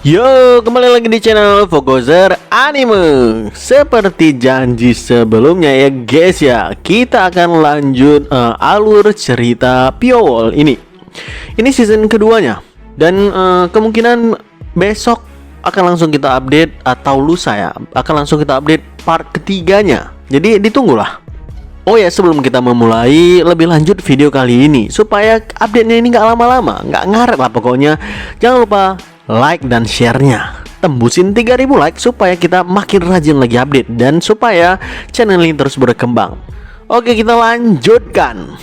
Yo, kembali lagi di channel Fokuser Anime. Seperti janji sebelumnya ya guys ya, kita akan lanjut alur cerita Pure Wall ini. Ini season keduanya. Dan kemungkinan besok akan langsung kita update, atau lusa ya, akan langsung kita update part ketiganya. Jadi ditunggulah. Oh ya, sebelum kita memulai lebih lanjut video kali ini, supaya update-nya ini nggak lama-lama, nggak ngaret lah pokoknya, jangan lupa like dan share-nya. Tembusin 3000 like supaya kita makin rajin lagi update dan supaya channel ini terus berkembang. Oke, kita lanjutkan.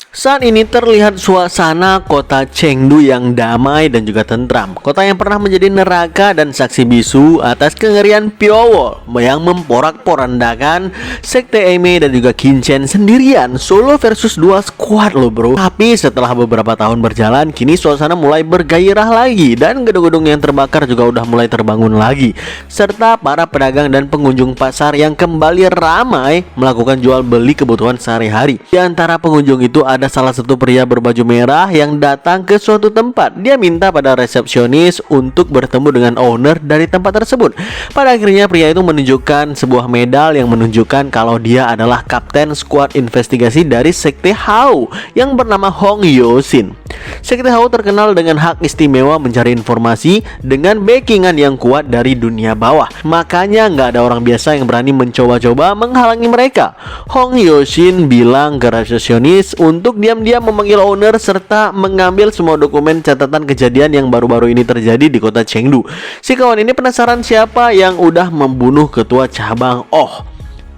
Saat ini terlihat suasana kota Chengdu yang damai dan juga tentram. Kota yang pernah menjadi neraka dan saksi bisu atas kengerian Pure Wall yang memporak-porandakan sekte Eme dan juga Kinchen sendirian. Solo versus 2 squad loh bro. Tapi setelah beberapa tahun berjalan, kini suasana mulai bergairah lagi dan gedung-gedung yang terbakar juga udah mulai terbangun lagi. Serta para pedagang dan pengunjung pasar yang kembali ramai melakukan jual beli kebutuhan sehari-hari. Di antara pengunjung itu ada salah satu pria berbaju merah yang datang ke suatu tempat. Dia minta pada resepsionis untuk bertemu dengan owner dari tempat tersebut. Pada akhirnya pria itu menunjukkan sebuah medal yang menunjukkan kalau dia adalah kapten skuad investigasi dari sekte Hao yang bernama Hong Yosin. Sekte Hao terkenal dengan hak istimewa mencari informasi dengan backingan yang kuat dari dunia bawah. Makanya nggak ada orang biasa yang berani mencoba-coba menghalangi mereka. Hong Yosin bilang ke resepsionis untuk diam-diam memanggil owner serta mengambil semua dokumen catatan kejadian yang baru-baru ini terjadi di kota Chengdu. Si kawan ini penasaran siapa yang udah membunuh ketua cabang. Oh,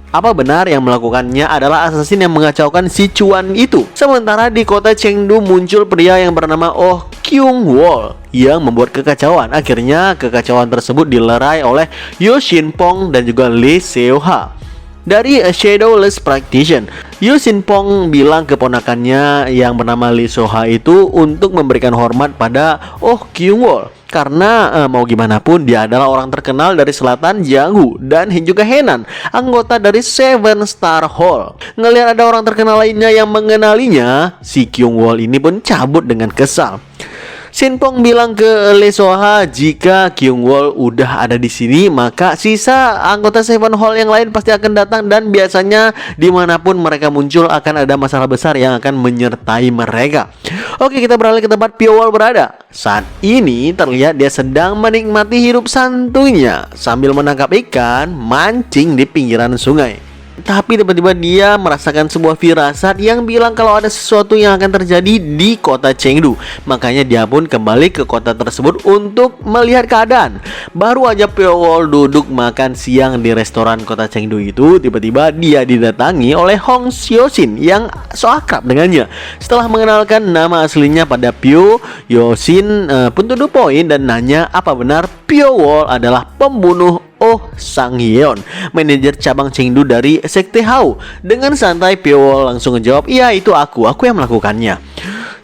apa benar yang melakukannya adalah assassin yang mengacaukan si Chuan itu? Sementara di kota Chengdu muncul pria yang bernama Oh Kyung Wol yang membuat kekacauan. Akhirnya kekacauan tersebut dilerai oleh Yo Shin Pong dan juga Lee Seo Ha dari A Shadowless Practitioner. Yo Shin Pong bilang keponakannya yang bernama Lee Seo Ha itu untuk memberikan hormat pada Oh Kyung Wol. Karena mau gimana pun dia adalah orang terkenal dari selatan Jianghu dan juga Henan, anggota dari Seven Star Hall. Ngelihat ada orang terkenal lainnya yang mengenalinya, si Kyung Wol ini pun cabut dengan kesal. Shin Pong bilang ke Lee Seo Ha jika Kyung Wol udah ada di sini, maka sisa anggota Seven Hall yang lain pasti akan datang dan biasanya dimanapun mereka muncul akan ada masalah besar yang akan menyertai mereka. Oke, kita beralih ke tempat Pure Wall berada. Saat ini terlihat dia sedang menikmati hidup santuinya sambil menangkap ikan mancing di pinggiran sungai. Tapi tiba-tiba dia merasakan sebuah firasat yang bilang kalau ada sesuatu yang akan terjadi di kota Chengdu. Makanya dia pun kembali ke kota tersebut untuk melihat keadaan. Baru aja Pure Wall duduk makan siang di restoran kota Chengdu itu, tiba-tiba dia didatangi oleh Hong Yosin yang so akrab dengannya. Setelah mengenalkan nama aslinya pada Pure, Yosin pun to the point dan nanya apa benar Pure Wall adalah pembunuh Oh Sang Yeon, manajer cabang Chengdu dari sekte Hao. Dengan santai Pure Wall langsung menjawab, iya itu aku yang melakukannya.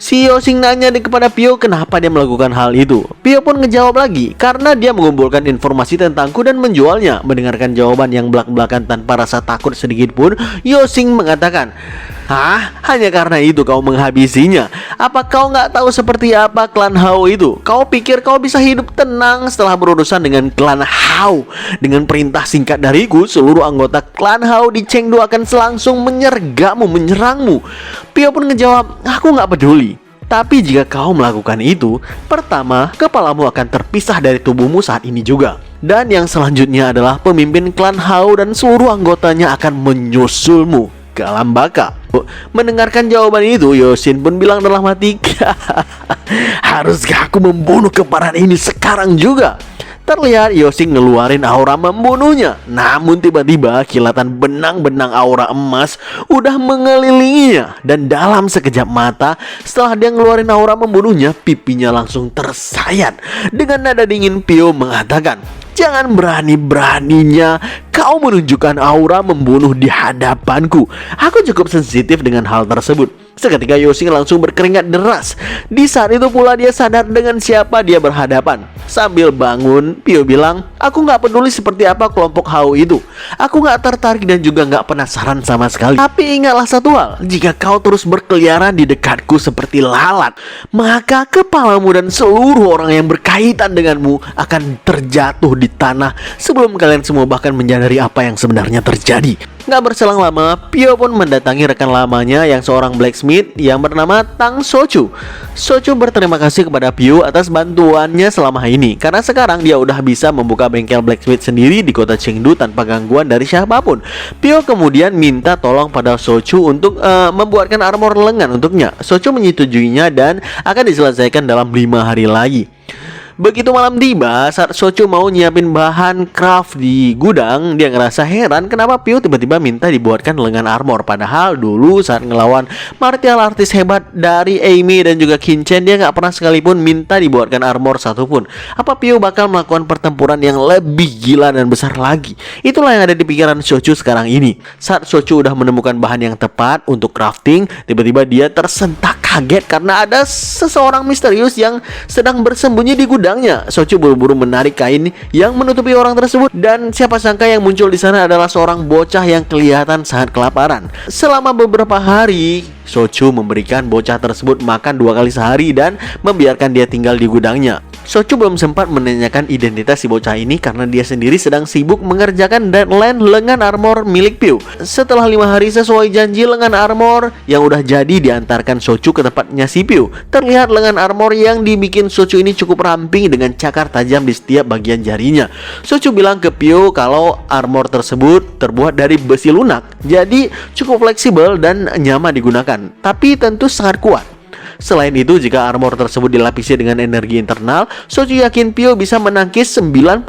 Si Yosin nanya kepada Pio kenapa dia melakukan hal itu. Pio pun ngejawab lagi, karena dia mengumpulkan informasi tentangku dan menjualnya. Mendengarkan jawaban yang belak-belakan tanpa rasa takut sedikit pun, Yosin mengatakan, hah? Hanya karena itu kau menghabisinya? Apa kau nggak tahu seperti apa klan Hao itu? Kau pikir kau bisa hidup tenang setelah berurusan dengan klan Hao? Dengan perintah singkat dariku, seluruh anggota klan Hao di Chengdu akan selangsung menyerangmu. Pio pun ngejawab, aku nggak peduli. Tapi jika kau melakukan itu, pertama, kepalamu akan terpisah dari tubuhmu saat ini juga. Dan yang selanjutnya adalah pemimpin klan Hao dan seluruh anggotanya akan menyusulmu ke alam baka. Mendengarkan jawaban itu, Yosin pun bilang dalam hati, haruskah aku membunuh kembaran ini sekarang juga? Terlihat Yosin ngeluarin aura membunuhnya. Namun tiba-tiba kilatan benang-benang aura emas udah mengelilinginya. Dan dalam sekejap mata, setelah dia ngeluarin aura membunuhnya, pipinya langsung tersayat. Dengan nada dingin Pio mengatakan, jangan berani-beraninya kau menunjukkan aura membunuh di hadapanku. Aku cukup sensitif dengan hal tersebut. Seketika Yosin langsung berkeringat deras. Di saat itu pula dia sadar dengan siapa dia berhadapan. Sambil bangun, Pio bilang, "Aku nggak peduli seperti apa kelompok Hao itu. Aku nggak tertarik dan juga nggak penasaran sama sekali. Tapi ingatlah satu hal, jika kau terus berkeliaran di dekatku seperti lalat, maka kepalamu dan seluruh orang yang berkaitan denganmu akan terjatuh di tanah sebelum kalian semua bahkan menyadari apa yang sebenarnya terjadi." Nggak berselang lama, Pio pun mendatangi rekan lamanya yang seorang blacksmith yang bernama Tang Sochu. Sochu berterima kasih kepada Pio atas bantuannya selama ini, karena sekarang dia udah bisa membuka bengkel blacksmith sendiri di kota Chengdu tanpa gangguan dari siapapun. Pio kemudian minta tolong pada Sochu untuk membuatkan armor lengan untuknya. Sochu menyetujuinya dan akan diselesaikan dalam 5 hari lagi. Begitu malam tiba, saat Sochu mau nyiapin bahan craft di gudang, dia ngerasa heran kenapa Pio tiba-tiba minta dibuatkan lengan armor. Padahal dulu saat ngelawan martial artis hebat dari Amy dan juga Kinchen, dia nggak pernah sekalipun minta dibuatkan armor satupun. Apa Pio bakal melakukan pertempuran yang lebih gila dan besar lagi? Itulah yang ada di pikiran Sochu sekarang ini. Saat Sochu udah menemukan bahan yang tepat untuk crafting, tiba-tiba dia tersentak kaget karena ada seseorang misterius yang sedang bersembunyi di gudang. Sochu buru-buru menarik kain yang menutupi orang tersebut, dan siapa sangka yang muncul di sana adalah seorang bocah yang kelihatan sangat kelaparan. Selama beberapa hari, Sochu memberikan bocah tersebut makan 2 kali sehari dan membiarkan dia tinggal di gudangnya. Sochu belum sempat menanyakan identitas si bocah ini karena dia sendiri sedang sibuk mengerjakan deadline lengan armor milik Pio. Setelah 5 hari sesuai janji, lengan armor yang udah jadi diantarkan Sochu ke tempatnya si Pio. Terlihat lengan armor yang dibikin Sochu ini cukup ramping dengan cakar tajam di setiap bagian jarinya. Sochu bilang ke Pio kalau armor tersebut terbuat dari besi lunak, jadi cukup fleksibel dan nyaman digunakan, tapi tentu sangat kuat. Selain itu, jika armor tersebut dilapisi dengan energi internal, Sochu yakin Pio bisa menangkis 99%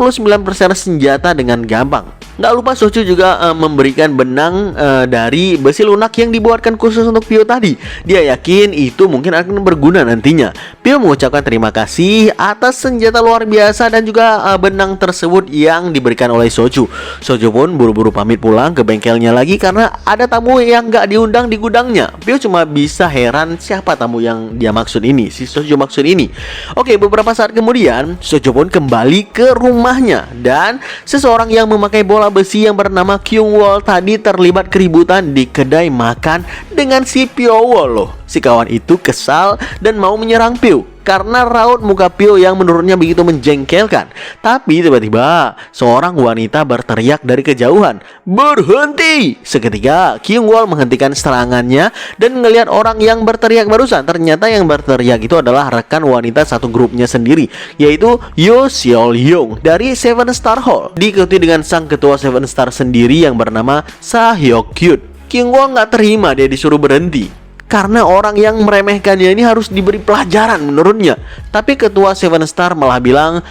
senjata dengan gampang. Nggak lupa Sochu juga memberikan benang dari besi lunak yang dibuatkan khusus untuk Pio tadi. Dia yakin itu mungkin akan berguna nantinya. Pio mengucapkan terima kasih atas senjata luar biasa dan juga benang tersebut yang diberikan oleh Sochu. Sochu pun buru-buru pamit pulang ke bengkelnya lagi karena ada tamu yang nggak diundang di gudangnya. Pio cuma bisa heran siapa tamu yang dia maksud ini, si Sochu maksud ini. Oke, beberapa saat kemudian Sochu pun kembali ke rumahnya dan seseorang yang memakai bola besi yang bernama Kyung Wol tadi terlibat keributan di kedai makan dengan si Pio Wol loh. Si kawan itu kesal dan mau menyerang Pio karena raut muka Pio yang menurutnya begitu menjengkelkan. Tapi tiba-tiba seorang wanita berteriak dari kejauhan, "Berhenti!" Seketika Kyung Wol menghentikan serangannya dan melihat orang yang berteriak barusan. Ternyata yang berteriak itu adalah rekan wanita satu grupnya sendiri, yaitu Yo Seol Young dari Seven Star Hall, diikuti dengan sang ketua Seven Star sendiri yang bernama Sa Hyok Kyut. Kyung Wol nggak terima dia disuruh berhenti karena orang yang meremehkannya ini harus diberi pelajaran menurutnya. Tapi ketua Seven Star malah bilang,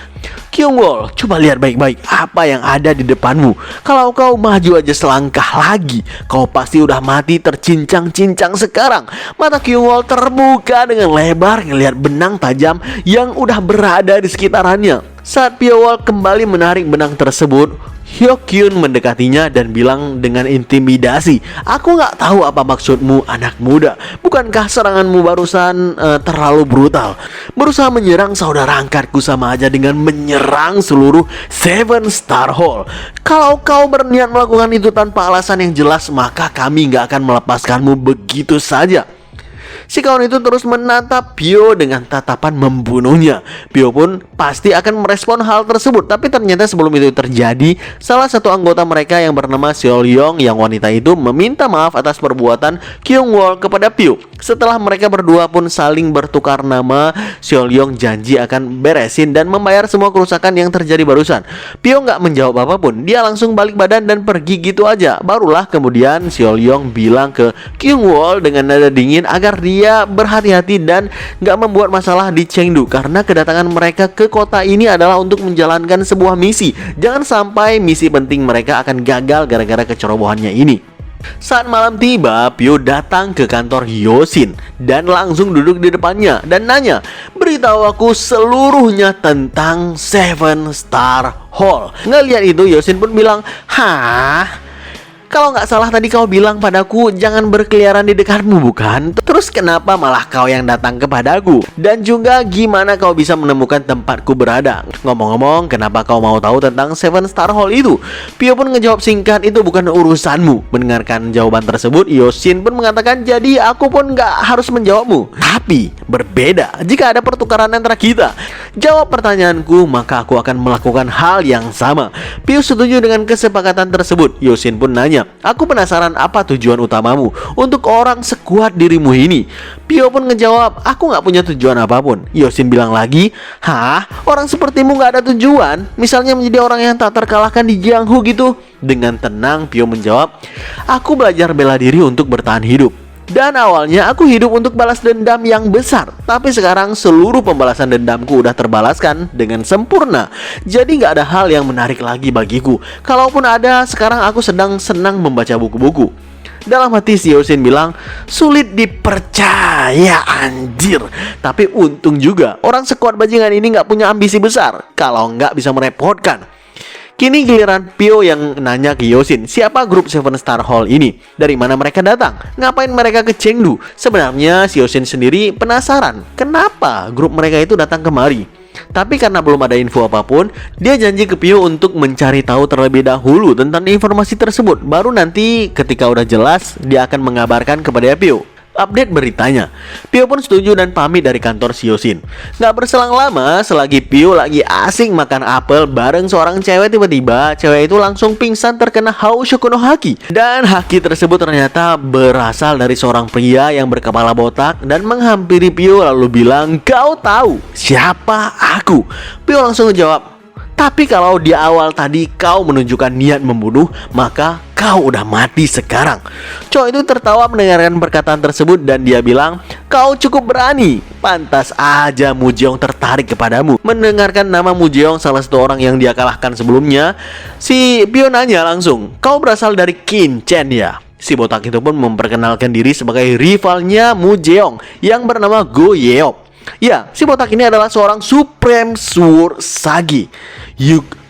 "Kyung Wol, coba lihat baik-baik apa yang ada di depanmu. Kalau kau maju aja selangkah lagi, kau pasti udah mati tercincang-cincang sekarang." Mata Kyung Wol terbuka dengan lebar ngelihat benang tajam yang udah berada di sekitarannya. Saat Pio Wol kembali menarik benang tersebut, Hyokyun mendekatinya dan bilang dengan intimidasi, "Aku nggak tahu apa maksudmu, anak muda. Bukankah seranganmu barusan terlalu brutal? Berusaha menyerang saudara angkatku sama aja dengan menyerang seluruh Seven Star Hall. Kalau kau berniat melakukan itu tanpa alasan yang jelas, maka kami nggak akan melepaskanmu begitu saja." Si kawan itu terus menatap Pio dengan tatapan membunuhnya. Pio pun pasti akan merespon hal tersebut. Tapi ternyata sebelum itu terjadi, salah satu anggota mereka yang bernama Seol Young, yang wanita itu, meminta maaf atas perbuatan Kyung Wol kepada Pio. Setelah mereka berdua pun saling bertukar nama, Seol Young janji akan beresin dan membayar semua kerusakan yang terjadi barusan. Pio nggak menjawab apapun. Dia langsung balik badan dan pergi gitu aja. Barulah kemudian Seol Young bilang ke Kyung Wol dengan nada dingin agar dia berhati-hati dan gak membuat masalah di Chengdu, karena kedatangan mereka ke kota ini adalah untuk menjalankan sebuah misi. Jangan sampai misi penting mereka akan gagal gara-gara kecerobohannya ini. Saat malam tiba, Pio datang ke kantor Yosin dan langsung duduk di depannya dan nanya, "Beritahu aku seluruhnya tentang Seven Star Hall." Ngeliat itu, Yosin pun bilang, "Hah? Kalau nggak salah tadi kau bilang padaku jangan berkeliaran di dekatmu, bukan? Terus Terus kenapa malah kau yang datang kepadaku? Dan juga gimana kau bisa menemukan tempatku berada? Ngomong-ngomong, kenapa kau mau tahu tentang Seven Star Hall itu? Pio pun ngejawab singkat, itu bukan urusanmu. Mendengarkan jawaban tersebut, Yosin pun mengatakan, jadi aku pun gak harus menjawabmu. Tapi berbeda jika ada pertukaran antara kita. Jawab pertanyaanku, maka aku akan melakukan hal yang sama. Pio setuju dengan kesepakatan tersebut. Yosin pun nanya, aku penasaran apa tujuan utamamu untuk orang sekuat dirimu ini? Pio pun ngejawab, aku gak punya tujuan apapun. Yosin bilang lagi, hah? Orang sepertimu gak ada tujuan? Misalnya menjadi orang yang tak terkalahkan di Jianghu gitu? Dengan tenang Pio menjawab, aku belajar bela diri untuk bertahan hidup. Dan awalnya aku hidup untuk balas dendam yang besar, tapi sekarang seluruh pembalasan dendamku udah terbalaskan dengan sempurna. Jadi gak ada hal yang menarik lagi bagiku. Kalaupun ada, sekarang aku sedang senang membaca buku-buku. Dalam hati si Yosin bilang, sulit dipercaya anjir. Tapi untung juga orang sekuat bajingan ini gak punya ambisi besar. Kalau nggak bisa merepotkan. Kini giliran Pio yang nanya ke Yosin, siapa grup Seven Star Hall ini? Dari mana mereka datang? Ngapain mereka ke Chengdu? Sebenarnya si Yosin sendiri penasaran, kenapa grup mereka itu datang kemari? Tapi karena belum ada info apapun, dia janji ke Pio untuk mencari tahu terlebih dahulu tentang informasi tersebut. Baru nanti ketika udah jelas, dia akan mengabarkan kepada Pio update beritanya. Pio pun setuju dan pamit dari kantor si Yosin. Gak berselang lama, selagi Pio lagi asing makan apel bareng seorang cewek, tiba-tiba cewek itu langsung pingsan terkena Haoshoku no Haki. Dan haki tersebut ternyata berasal dari seorang pria yang berkepala botak dan menghampiri Pio lalu bilang, kau tahu siapa aku? Pio langsung menjawab, tapi kalau di awal tadi kau menunjukkan niat membunuh, maka kau udah mati sekarang. Cowok itu tertawa mendengarkan perkataan tersebut dan dia bilang, kau cukup berani. Pantas aja Mujeong tertarik kepadamu. Mendengarkan nama Mujeong, salah satu orang yang dia kalahkan sebelumnya, si Pio nanya langsung, kau berasal dari Kinchen ya? Si botak itu pun memperkenalkan diri sebagai rivalnya Mujeong yang bernama Go Yeop. Ya, si botak ini adalah seorang Supreme Sword Sagi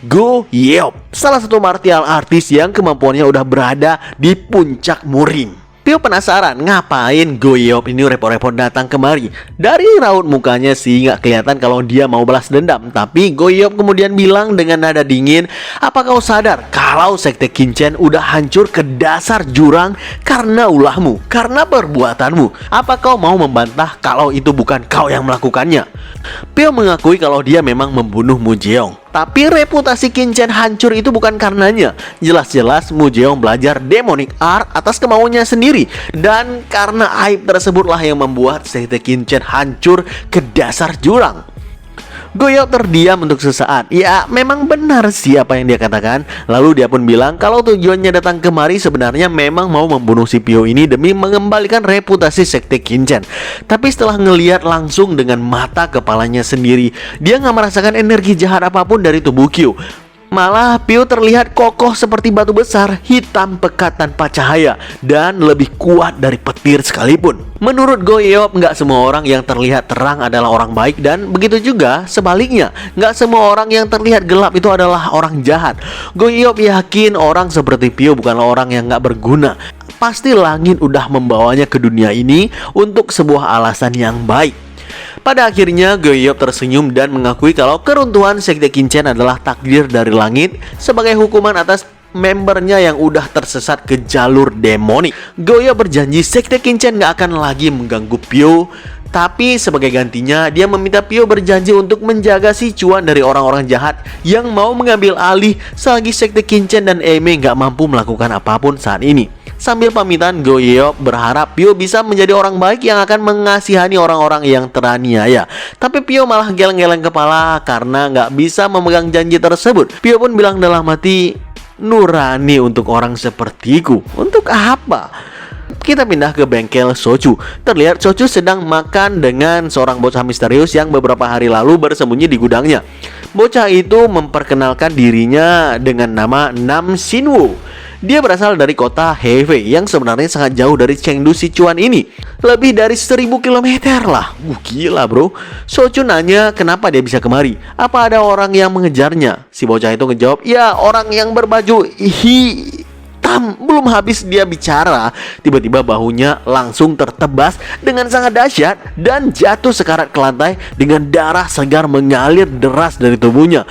Go Yeop, salah satu martial artis yang kemampuannya udah berada di puncak murim. Pio penasaran ngapain Go Yeop ini repot-repot datang kemari. Dari raut mukanya sih nggak kelihatan kalau dia mau balas dendam. Tapi Go Yeop kemudian bilang dengan nada dingin, apa kau sadar kalau sekte Kinchen udah hancur ke dasar jurang karena ulahmu, karena perbuatanmu? Apa kau mau membantah kalau itu bukan kau yang melakukannya? Pio mengakui kalau dia memang membunuh Mujeong, tapi reputasi Kinchen hancur itu bukan karenanya. Jelas-jelas Mujeong belajar demonic art atas kemauannya sendiri. Dan karena aib tersebutlah yang membuat sekte Kinchen hancur ke dasar jurang. Go Yeop terdiam untuk sesaat. Ya, memang benar sih apa yang dia katakan. Lalu dia pun bilang kalau tujuannya datang kemari sebenarnya memang mau membunuh si Pio ini demi mengembalikan reputasi sekte Kinchen. Tapi setelah ngelihat langsung dengan mata kepalanya sendiri, dia nggak merasakan energi jahat apapun dari tubuh Pio. Malah Pio terlihat kokoh seperti batu besar, hitam pekat tanpa cahaya, dan lebih kuat dari petir sekalipun. Menurut Go Yeop, nggak semua orang yang terlihat terang adalah orang baik, dan begitu juga sebaliknya, nggak semua orang yang terlihat gelap itu adalah orang jahat. Go Yeop yakin orang seperti Pio bukanlah orang yang nggak berguna. Pasti langit udah membawanya ke dunia ini untuk sebuah alasan yang baik. Pada akhirnya Go Yeop tersenyum dan mengakui kalau keruntuhan sekte Kinchen adalah takdir dari langit sebagai hukuman atas membernya yang udah tersesat ke jalur demonik. Go Yeop berjanji sekte Kinchen gak akan lagi mengganggu Pio. Tapi sebagai gantinya dia meminta Pio berjanji untuk menjaga si cuan dari orang-orang jahat yang mau mengambil alih selagi sekte Kinchen dan Eime gak mampu melakukan apapun saat ini. Sambil pamitan, Go Yeop berharap Pio bisa menjadi orang baik yang akan mengasihani orang-orang yang teraniaya. Tapi Pio malah geleng-geleng kepala karena nggak bisa memegang janji tersebut. Pio pun bilang dalam hati, nurani untuk orang sepertiku. Untuk apa? Kita pindah ke bengkel Sochu. Terlihat Sochu sedang makan dengan seorang bocah misterius yang beberapa hari lalu bersembunyi di gudangnya. Bocah itu memperkenalkan dirinya dengan nama Nam Shinwo. Dia berasal dari kota Hefei yang sebenarnya sangat jauh dari Chengdu Sichuan ini. Lebih dari 1000 km lah. Gila bro. Sochu nanya kenapa dia bisa kemari. Apa ada orang yang mengejarnya? Si bocah itu ngejawab, ya orang yang berbaju hitam menghantam. Belum habis dia bicara, tiba-tiba bahunya langsung tertebas dengan sangat dahsyat dan jatuh sekarat ke lantai dengan darah segar mengalir deras dari tubuhnya.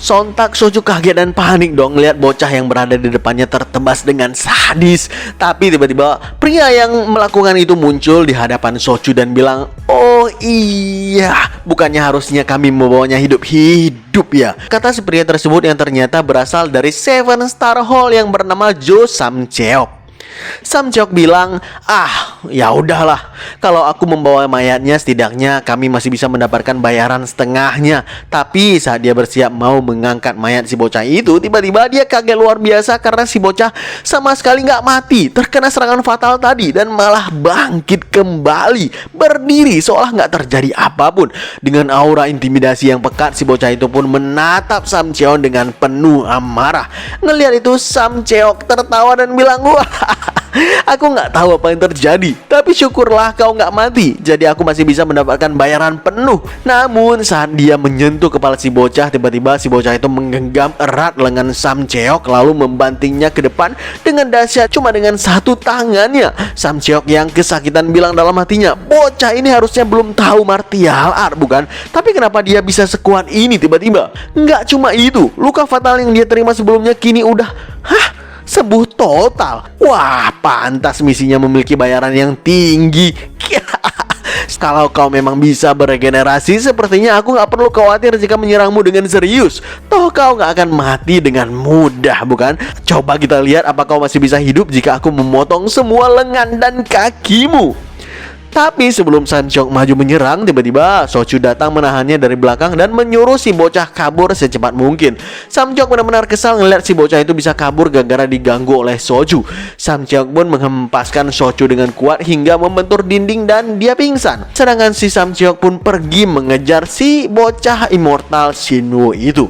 Sontak Soju kaget dan panik dong lihat bocah yang berada di depannya tertebas dengan sadis. Tapi tiba-tiba pria yang melakukan itu muncul di hadapan Soju dan bilang, "Oh iya, bukannya harusnya kami membawanya hidup-hidup ya?" Kata si pria tersebut yang ternyata berasal dari Seven Star Hall yang bernama Jo Samcheok. Samcheok bilang, ya udahlah, kalau aku membawa mayatnya setidaknya kami masih bisa mendapatkan bayaran setengahnya. Tapi saat dia bersiap mau mengangkat mayat si bocah itu, tiba-tiba dia kaget luar biasa karena si bocah sama sekali nggak mati, terkena serangan fatal tadi dan malah bangkit kembali, berdiri seolah nggak terjadi apapun. Dengan aura intimidasi yang pekat, si bocah itu pun menatap Samcheok dengan penuh amarah. Ngelihat itu Samcheok tertawa dan bilang, "Wah, aku nggak tahu apa yang terjadi, tapi syukurlah kau nggak mati, jadi aku masih bisa mendapatkan bayaran penuh." Namun saat dia menyentuh kepala si bocah, tiba-tiba si bocah itu menggenggam erat lengan Samcheok lalu membantingnya ke depan dengan dahsyat cuma dengan satu tangannya. Samcheok yang kesakitan bilang dalam hatinya, "Bocah ini harusnya belum tahu martial art, bukan? Tapi kenapa dia bisa sekuat ini tiba-tiba?" Nggak cuma itu, luka fatal yang dia terima sebelumnya kini udah sembuh total. Wah, pantas misinya memiliki bayaran yang tinggi. Kalau kau memang bisa beregenerasi, sepertinya aku nggak perlu khawatir jika menyerangmu dengan serius. Toh kau nggak akan mati dengan mudah, bukan? Coba kita lihat apa kau masih bisa hidup jika aku memotong semua lengan dan kakimu. Tapi sebelum Samcheok maju menyerang, tiba-tiba Soju datang menahannya dari belakang dan menyuruh si bocah kabur secepat mungkin. Samcheok benar-benar kesal ngeliat si bocah itu bisa kabur gara-gara diganggu oleh Soju. Samcheok pun menghempaskan Soju dengan kuat hingga membentur dinding dan dia pingsan. Sedangkan si Samcheok pun pergi mengejar si bocah immortal Shinwo itu.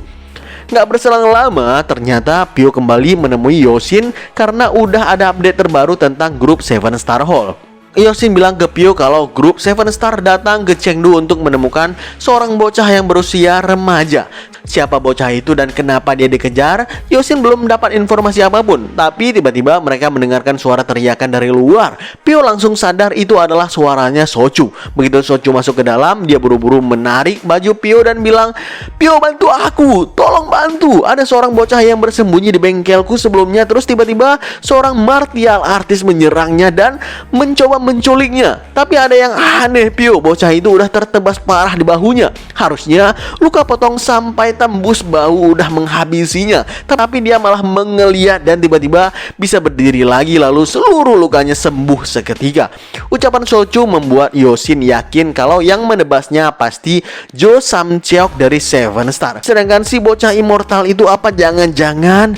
Nggak berselang lama, ternyata Pyo kembali menemui Yosin karena udah ada update terbaru tentang grup Seven Star Hall. Yosin bilang ke Pyo kalau grup Seven Star datang ke Chengdu untuk menemukan seorang bocah yang berusia remaja. Siapa bocah itu dan kenapa dia dikejar, Yosin belum dapat informasi apapun. Tapi tiba-tiba mereka mendengarkan suara teriakan dari luar. Pyo langsung sadar itu adalah suaranya Soju. Begitu Soju masuk ke dalam, dia buru-buru menarik baju Pyo dan bilang, "Pyo, bantu aku, tolong bantu. Ada seorang bocah yang bersembunyi di bengkelku sebelumnya. Terus tiba-tiba seorang martial artis menyerangnya dan mencoba menculiknya. Tapi ada yang aneh, Pyo, bocah itu udah tertebas parah di bahunya. Harusnya luka potong sampai tembus bahu udah menghabisinya, tapi dia malah mengeliat dan tiba-tiba bisa berdiri lagi lalu seluruh lukanya sembuh seketika." Ucapan Soju membuat Yosin yakin kalau yang menebasnya pasti Jo Samcheok dari Seven Star. Sedangkan si bocah immortal itu apa jangan-jangan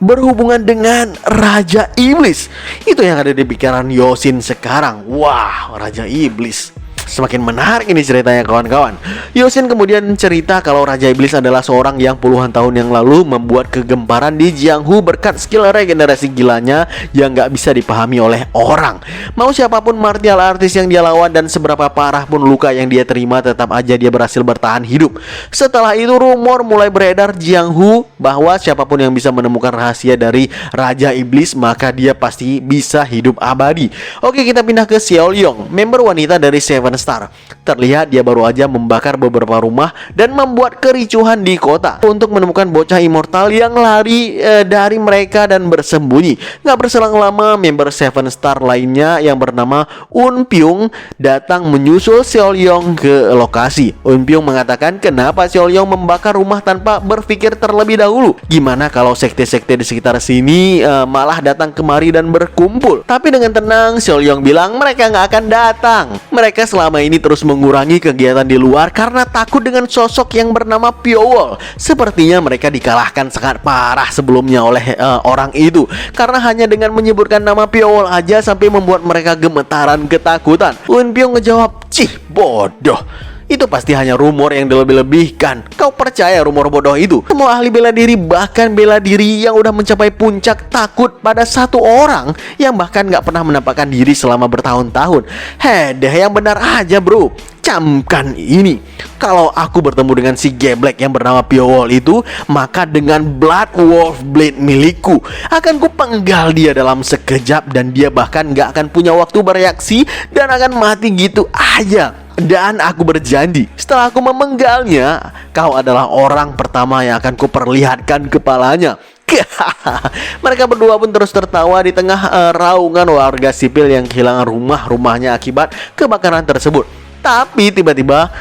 berhubungan dengan Raja Iblis? Itu yang ada di pikiran Yosin sekarang. Wah, Raja Iblis. Semakin menarik ini ceritanya kawan-kawan. Yosin kemudian cerita kalau Raja Iblis adalah seorang yang puluhan tahun yang lalu membuat kegemparan di Jianghu berkat skill regenerasi gilanya yang gak bisa dipahami oleh orang. Mau siapapun martial artis yang dia lawan dan seberapa parah pun luka yang dia terima, tetap aja dia berhasil bertahan hidup. Setelah itu rumor mulai beredar Jianghu bahwa siapapun yang bisa menemukan rahasia dari Raja Iblis maka dia pasti bisa hidup abadi. Oke, kita pindah ke Xiaoyong, member wanita dari Seven Star. Terlihat dia baru aja membakar beberapa rumah dan membuat kericuhan di kota untuk menemukan bocah immortal yang lari dari mereka dan bersembunyi. Nggak berselang lama, member Seven Star lainnya yang bernama Un Pyung datang menyusul Xiaoyong ke lokasi. Un Pyung mengatakan kenapa Xiaoyong membakar rumah tanpa berpikir terlebih dahulu. Gimana kalau sekte-sekte di sekitar sini malah datang kemari dan berkumpul. Tapi dengan tenang Xiaoyong bilang mereka nggak akan datang. Mereka selama ini terus mengurangi kegiatan di luar karena takut dengan sosok yang bernama Pyowol. Sepertinya mereka dikalahkan sangat parah sebelumnya oleh orang itu, karena hanya dengan menyebutkan nama Pyowol aja sampai membuat mereka gemetaran ketakutan. Un Pyong ngejawab, "Cih, bodoh. Itu pasti hanya rumor yang dilebih-lebihkan. Kau percaya rumor bodoh itu? Semua ahli bela diri, bahkan bela diri yang udah mencapai puncak, takut pada satu orang yang bahkan gak pernah menampakkan diri selama bertahun-tahun. Deh yang benar aja bro. Camkan ini, kalau aku bertemu dengan si geblek yang bernama Piowol itu, maka dengan Blood Wolf Blade milikku akan ku penggal dia dalam sekejap, dan dia bahkan gak akan punya waktu bereaksi dan akan mati gitu aja. Dan aku berjanji, setelah aku memenggalnya, kau adalah orang pertama yang akan kuperlihatkan kepalanya. Mereka berdua pun terus tertawa di tengah raungan warga sipil yang kehilangan rumahnya akibat kebakaran tersebut. Tapi tiba-tiba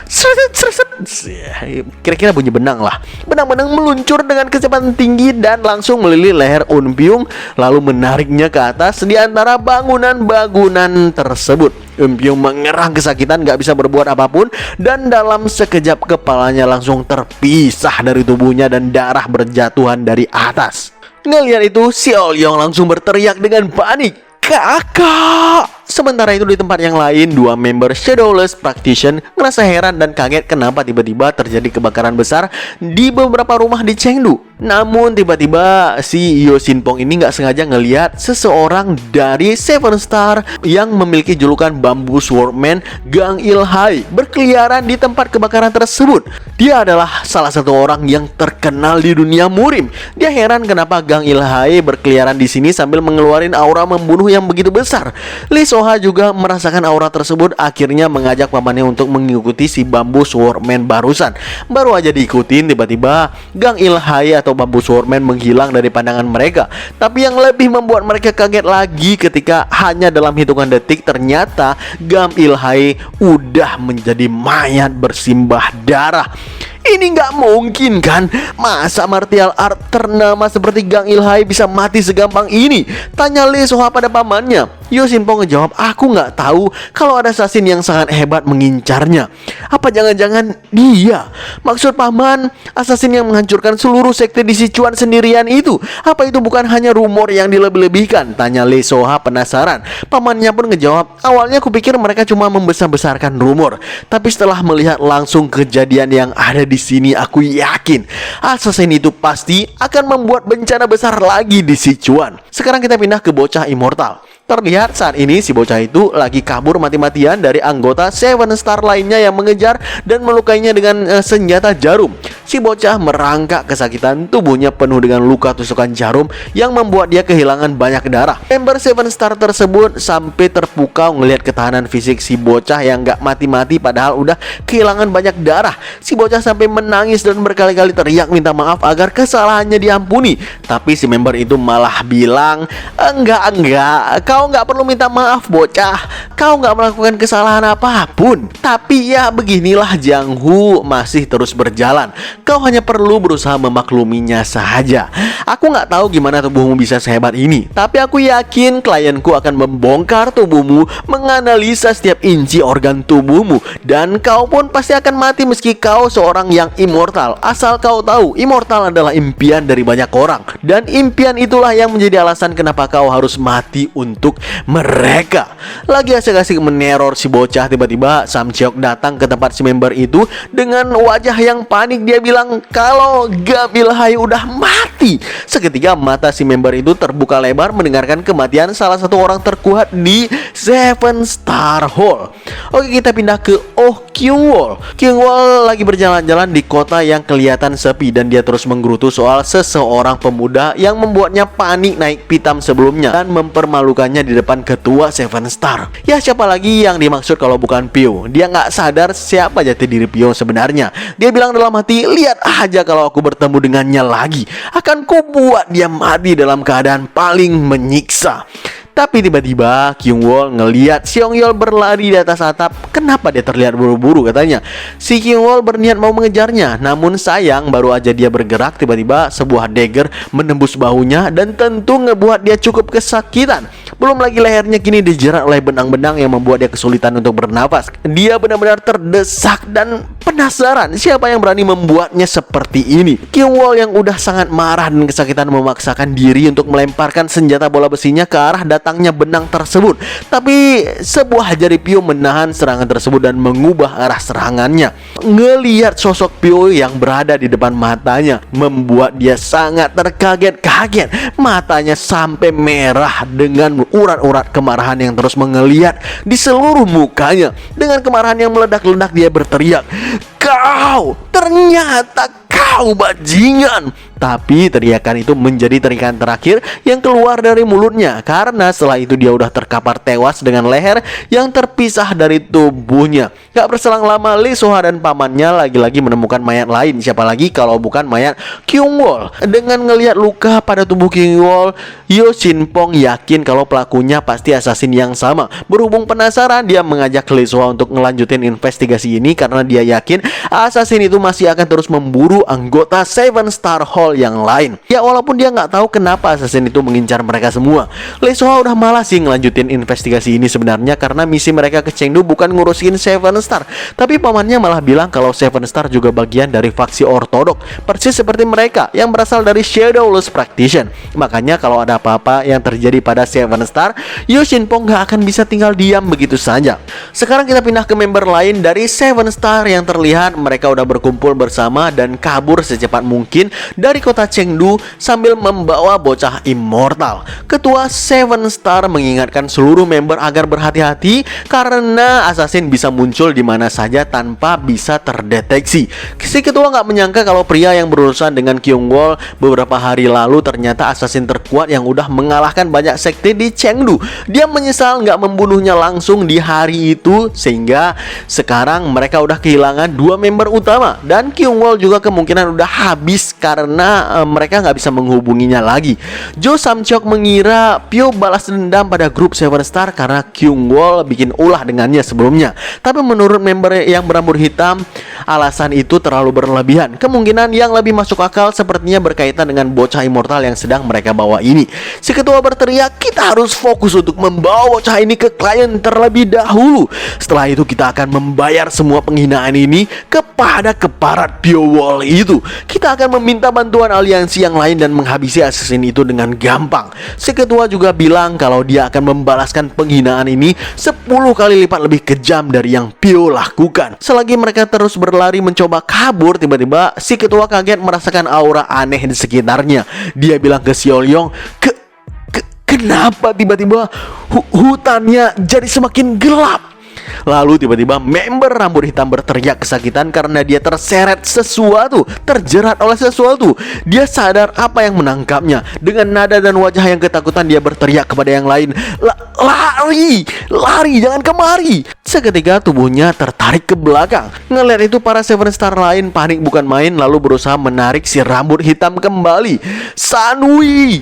kira-kira bunyi benang lah. Benang-benang meluncur dengan kecepatan tinggi dan langsung melilit leher Un Pyong, lalu menariknya ke atas di antara bangunan-bangunan tersebut. Un Pyong mengerang kesakitan, gak bisa berbuat apapun, dan dalam sekejap kepalanya langsung terpisah dari tubuhnya dan darah berjatuhan dari atas. Ngelihat itu, Seol Yong langsung berteriak dengan panik, "Kakak!" Sementara itu di tempat yang lain, dua member Shadowless Practitioner ngerasa heran dan kaget kenapa tiba-tiba terjadi kebakaran besar di beberapa rumah di Chengdu. Namun tiba-tiba si Yo Sin Pong ini nggak sengaja ngelihat seseorang dari Seven Star yang memiliki julukan Bamboo Swordman, Gang Il-hai, berkeliaran di tempat kebakaran tersebut. Dia adalah salah satu orang yang terkenal di dunia murim. Dia heran kenapa Gang Il-hai berkeliaran di sini sambil mengeluarkan aura membunuh yang begitu besar. Lee Soha juga merasakan aura tersebut, akhirnya mengajak pamannya untuk mengikuti si Bamboo Swordman barusan. Baru aja diikutin, tiba-tiba Gang Il-hai atau Bamboo Swordman menghilang dari pandangan mereka. Tapi yang lebih membuat mereka kaget lagi ketika hanya dalam hitungan detik ternyata Gang Il-hai udah menjadi mayat bersimbah darah. Ini nggak mungkin kan? Masa martial art ternama seperti Gang Il-hai bisa mati segampang ini? Tanya Lee Soha pada pamannya. Yo Sin Pong ngejawab, "Aku nggak tahu kalau ada assassin yang sangat hebat mengincarnya. Apa jangan-jangan dia?" Maksud paman, assassin yang menghancurkan seluruh sekte di Sichuan sendirian itu. Apa itu bukan hanya rumor yang dilebih-lebihkan? Tanya Lee Soha penasaran. Pamannya pun ngejawab, "Awalnya aku pikir mereka cuma membesar-besarkan rumor, tapi setelah melihat langsung kejadian yang ada di sini, aku yakin assassin itu pasti akan membuat bencana besar lagi di Sichuan." Sekarang kita pindah ke bocah immortal. Terlihat saat ini si bocah itu lagi kabur mati-matian dari anggota Seven Star lainnya yang mengejar dan melukainya dengan senjata jarum. Si bocah merangkak kesakitan, tubuhnya penuh dengan luka tusukan jarum yang membuat dia kehilangan banyak darah. Member Seven Star tersebut sampai terpukau ngelihat ketahanan fisik si bocah yang gak mati-mati padahal udah kehilangan banyak darah. Si bocah sampai menangis dan berkali-kali teriak minta maaf agar kesalahannya diampuni. Tapi si member itu malah bilang, enggak, kau nggak perlu minta maaf bocah, kau nggak melakukan kesalahan apapun. Tapi ya beginilah Jiang Hu masih terus berjalan. Kau hanya perlu berusaha memakluminya saja. Aku nggak tahu gimana tubuhmu bisa sehebat ini, tapi aku yakin klienku akan membongkar tubuhmu, menganalisa setiap inci organ tubuhmu, dan kau pun pasti akan mati meski kau seorang yang immortal. Asal kau tahu, immortal adalah impian dari banyak orang, dan impian itulah yang menjadi alasan kenapa kau harus mati untuk mereka. Lagi asik-asik meneror si bocah, tiba-tiba Sam Cheok datang ke tempat si member itu dengan wajah yang panik. Dia bilang kalau Gang Il-hai udah mati. Seketika mata si member itu terbuka lebar mendengarkan kematian salah satu orang terkuat di Seven Star Hall. Oke, kita pindah ke Kyung-wol. Kyung-wol lagi berjalan-jalan di kota yang kelihatan sepi dan dia terus menggerutu soal seseorang pemuda yang membuatnya panik naik pitam sebelumnya dan mempermalukannya di depan ketua Seven Star. Ya, siapa lagi yang dimaksud kalau bukan Pio? Dia nggak sadar siapa jati diri Pio sebenarnya. Dia bilang dalam hati, lihat aja kalau aku bertemu dengannya lagi, akan kubuat dia mati dalam keadaan paling menyiksa. Tapi tiba-tiba Kyung-wol ngeliat Seong-yeol berlari di atas atap. Kenapa dia terlihat buru-buru katanya. Si Kyung-wol berniat mau mengejarnya, namun sayang baru aja dia bergerak, tiba-tiba sebuah dagger menembus bahunya dan tentu ngebuat dia cukup kesakitan. Belum lagi lehernya kini dijerat oleh benang-benang yang membuat dia kesulitan untuk bernafas. Dia benar-benar terdesak dan penasaran siapa yang berani membuatnya seperti ini. Kyung-wol yang udah sangat marah dan kesakitan memaksakan diri untuk melemparkan senjata bola besinya ke arah datangnya benang tersebut. Tapi sebuah jari Pio menahan serangan tersebut dan mengubah arah serangannya. Ngelihat sosok Pio yang berada di depan matanya membuat dia sangat terkaget-kaget. Matanya sampai merah dengan urat-urat kemarahan yang terus menggeliat di seluruh mukanya. Dengan kemarahan yang meledak-ledak dia berteriak, "Kau! Ternyata kau bajingan!" Tapi teriakan itu menjadi teriakan terakhir yang keluar dari mulutnya, karena setelah itu dia udah terkapar tewas dengan leher yang terpisah dari tubuhnya. Gak berselang lama, Lee Soha dan pamannya lagi-lagi menemukan mayat lain. Siapa lagi kalau bukan mayat Kyung-wol. Dengan ngelihat luka pada tubuh Kyung-wol, Yo Shin-pong yakin kalau pelakunya pasti assassin yang sama. Berhubung penasaran, dia mengajak Lee Soha untuk ngelanjutin investigasi ini karena dia yakin assassin itu masih akan terus memburu anggota Seven Star Hall yang lain. Ya walaupun dia nggak tahu kenapa assassin itu mengincar mereka semua. Lee Soha udah malas sih ngelanjutin investigasi ini sebenarnya, karena misi mereka ke Chengdu bukan ngurusin Seven Star, tapi pamannya malah bilang kalau Seven Star juga bagian dari faksi ortodok, persis seperti mereka yang berasal dari Shadowless Practitioner. Makanya kalau ada apa-apa yang terjadi pada Seven Star, Yo Shin-pong nggak akan bisa tinggal diam begitu saja. Sekarang kita pindah ke member lain dari Seven Star yang terlihat mereka udah berkumpul bersama dan kabur secepat mungkin dari kota Chengdu sambil membawa bocah immortal. Ketua Seven Star mengingatkan seluruh member agar berhati-hati karena assassin bisa muncul di mana saja tanpa bisa terdeteksi. Si ketua nggak menyangka kalau pria yang berurusan dengan Kyung-wol beberapa hari lalu ternyata assassin terkuat yang udah mengalahkan banyak sekte di Chengdu. Dia menyesal nggak membunuhnya langsung di hari itu, sehingga sekarang mereka udah kehilangan dua member utama dan Kyung-wol juga kemungkinan udah habis karena mereka nggak bisa menghubunginya lagi. Jo Samcheok mengira Pio balas dendam pada grup Seven Star karena Kyung-wol bikin ulah dengannya sebelumnya. Tapi menurut member yang berambut hitam, alasan itu terlalu berlebihan. Kemungkinan yang lebih masuk akal sepertinya berkaitan dengan bocah immortal yang sedang mereka bawa ini. Si ketua berteriak, "Kita harus fokus untuk membawa bocah ini ke klien terlebih dahulu. Setelah itu kita akan membayar semua penghinaan ini kepada keparat Pio Wall itu. Kita akan meminta bantuan aliansi yang lain dan menghabisi assassin itu dengan gampang." Si ketua juga bilang kalau dia akan membalaskan penghinaan ini 10 kali lipat lebih kejam dari yang Pio lakukan. Selagi mereka terus berlari mencoba kabur, tiba-tiba si ketua kaget merasakan aura aneh di sekitarnya. Dia bilang ke Seol-yong, Kenapa tiba-tiba hutannya jadi semakin gelap?" Lalu tiba-tiba member rambut hitam berteriak kesakitan karena dia terseret sesuatu, terjerat oleh sesuatu. Dia sadar apa yang menangkapnya. Dengan nada dan wajah yang ketakutan dia berteriak kepada yang lain, Lari, jangan kemari." Seketika tubuhnya tertarik ke belakang. Ngeliat itu para Seven Star lain panik bukan main, lalu berusaha menarik si rambut hitam kembali. Sunwoo,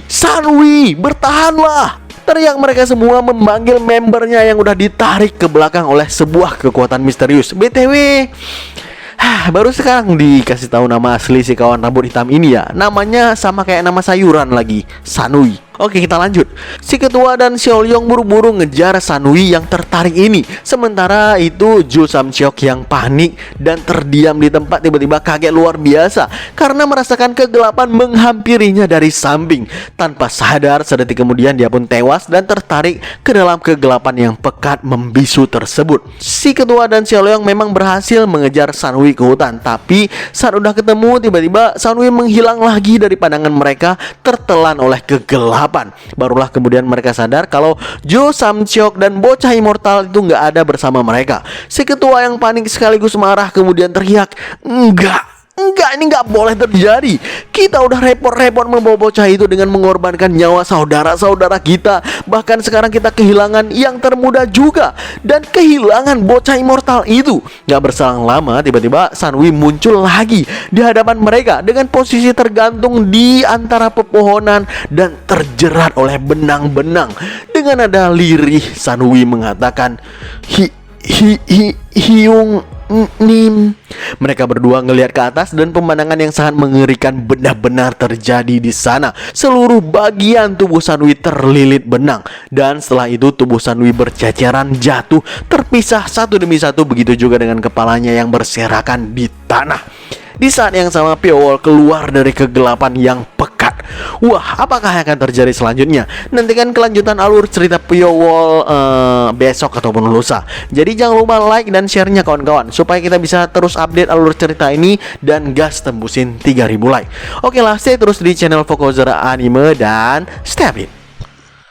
bertahanlah!" Teriak mereka semua memanggil membernya yang udah ditarik ke belakang oleh sebuah kekuatan misterius. BTW, baru sekarang dikasih tahu nama asli si kawan rambut hitam ini ya. Namanya sama kayak nama sayuran lagi, Sunwoo. Oke, kita lanjut. Si ketua dan Seol-yong buru-buru ngejar Sunwoo yang tertarik ini. Sementara itu Jo Samcheok yang panik dan terdiam di tempat tiba-tiba kaget luar biasa karena merasakan kegelapan menghampirinya dari samping. Tanpa sadar, sedetik kemudian dia pun tewas dan tertarik ke dalam kegelapan yang pekat membisu tersebut. Si ketua dan Seol-yong memang berhasil mengejar Sunwoo ke hutan, tapi saat udah ketemu tiba-tiba Sunwoo menghilang lagi dari pandangan mereka, tertelan oleh kegelapan. Barulah kemudian mereka sadar kalau Jo Samcheok dan bocah immortal itu nggak ada bersama mereka. Si ketua yang panik sekaligus marah kemudian teriak, Enggak, ini nggak boleh terjadi. Kita udah repot-repot membawa bocah itu dengan mengorbankan nyawa saudara-saudara kita. Bahkan sekarang kita kehilangan yang termuda juga, dan kehilangan bocah immortal itu. Gak berselang lama, tiba-tiba Sunwoo muncul lagi di hadapan mereka dengan posisi tergantung di antara pepohonan dan terjerat oleh benang-benang. Dengan nada lirih, Sunwoo mengatakan, Hyung Nim. Mereka berdua ngelihat ke atas dan pemandangan yang sangat mengerikan benar-benar terjadi di sana. Seluruh bagian tubuh Sunwoo terlilit benang, dan setelah itu tubuh Sunwoo berceceran jatuh, terpisah satu demi satu. Begitu juga dengan kepalanya yang berserakan di tanah. Di saat yang sama Pio Wall keluar dari kegelapan yang pekat. Wah, apakah yang akan terjadi selanjutnya? Nantikan kelanjutan alur cerita Piowol besok ataupun lusa. Jadi jangan lupa like dan share-nya kawan-kawan, supaya kita bisa terus update alur cerita ini dan gas tembusin 3000 like. Oke lah, stay terus di channel Fogozer Anime dan stay update.